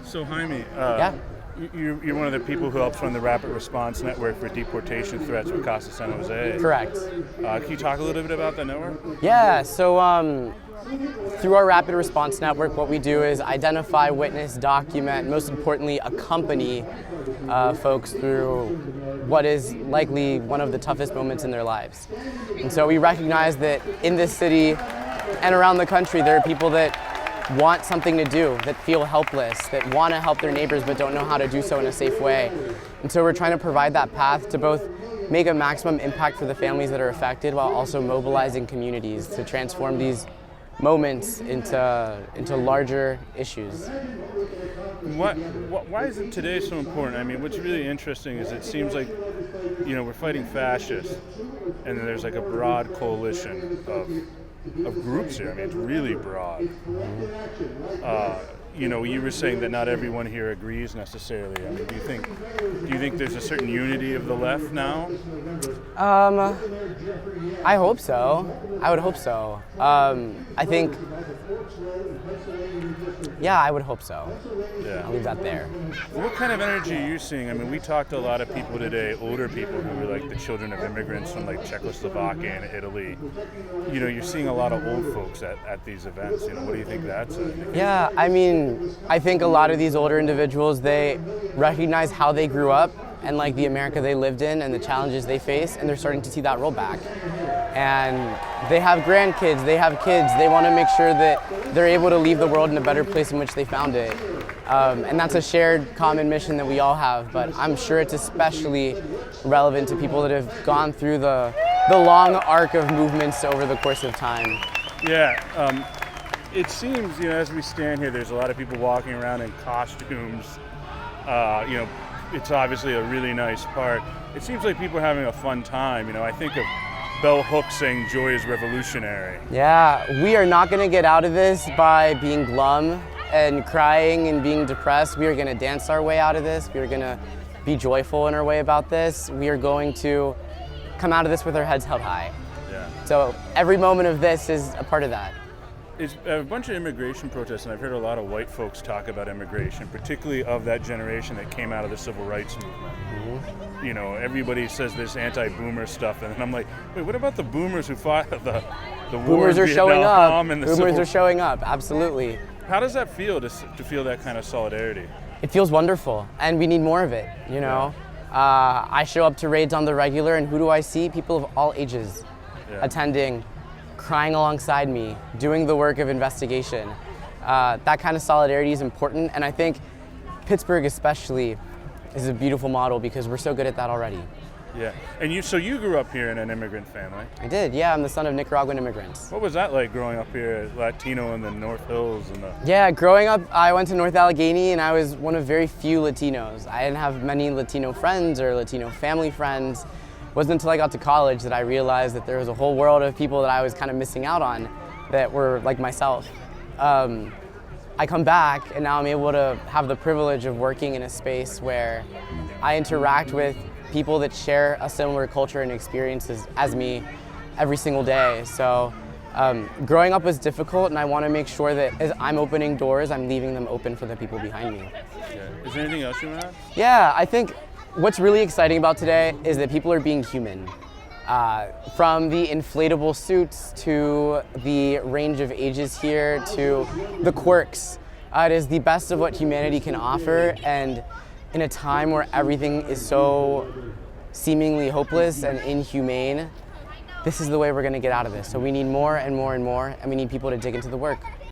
So Jaime, Yeah. you're one of the people who helps run the Rapid Response Network for deportation threats with Casa San Jose. Correct. Can you talk a little bit about that network? Yeah, so through our Rapid Response Network, what we do is identify, witness, document, and most importantly, accompany folks through what is likely one of the toughest moments in their lives. And so we recognize that in this city and around the country, there are people that want something to do, that feel helpless, that want to help their neighbors but don't know how to do so in a safe way. And so we're trying to provide that path to both make a maximum impact for the families that are affected while also mobilizing communities to transform these moments into larger issues. Why is it today so important? I mean, what's really interesting is it seems like, we're fighting fascists, and then there's like a broad coalition of groups here. I mean, it's really broad. You were saying that not everyone here agrees necessarily. I mean, do you think there's a certain unity of the left now? I hope so. I would hope so. I think, yeah, I would hope so. Yeah. I'll leave that there. What kind of energy are you seeing? I mean, we talked to a lot of people today, older people who were like the children of immigrants from like Czechoslovakia and Italy. You're seeing a lot of old folks at these events. What do you think that's? Yeah, I mean, I think a lot of these older individuals, they recognize how they grew up and like the America they lived in and the challenges they face, and they're starting to see that roll back. And they have grandkids, they have kids, they want to make sure that they're able to leave the world in a better place in which they found it. And that's a shared common mission that we all have, but I'm sure it's especially relevant to people that have gone through the long arc of movements over the course of time. Yeah, it seems, as we stand here, there's a lot of people walking around in costumes. It's obviously a really nice park. It seems like people are having a fun time. I think of Bell Hooks saying joy is revolutionary. Yeah, we are not going to get out of this by being glum and crying and being depressed. We are going to dance our way out of this. We are going to be joyful in our way about this. We are going to come out of this with our heads held high. Yeah. So every moment of this is a part of that. It's a bunch of immigration protests, and I've heard a lot of white folks talk about immigration, particularly of that generation that came out of the civil rights movement. Mm-hmm. Everybody says this anti-boomer stuff, and then I'm like, wait, what about the boomers who fought the war? Boomers are showing up. Boomers are showing up, absolutely. How does that feel to feel that kind of solidarity? It feels wonderful, and we need more of it, Yeah. I show up to raids on the regular, and who do I see? People of all ages attending, crying alongside me, doing the work of investigation. That kind of solidarity is important, and I think Pittsburgh especially is a beautiful model because we're so good at that already. Yeah, and you grew up here in an immigrant family. I did, yeah, I'm the son of Nicaraguan immigrants. What was that like growing up here, Latino in the North Hills? Yeah, growing up, I went to North Allegheny and I was one of very few Latinos. I didn't have many Latino friends or Latino family friends. It wasn't until I got to college that I realized that there was a whole world of people that I was kind of missing out on that were like myself. I come back and now I'm able to have the privilege of working in a space where I interact with people that share a similar culture and experiences as me every single day. So growing up was difficult, and I want to make sure that as I'm opening doors, I'm leaving them open for the people behind me. Yeah. Is there anything else you want to add? Yeah, I think what's really exciting about today is that people are being human. From the inflatable suits to the range of ages here to the quirks. It is the best of what humanity can offer, and in a time where everything is so seemingly hopeless and inhumane, this is the way we're going to get out of this. So we need more and more and more, and we need people to dig into the work.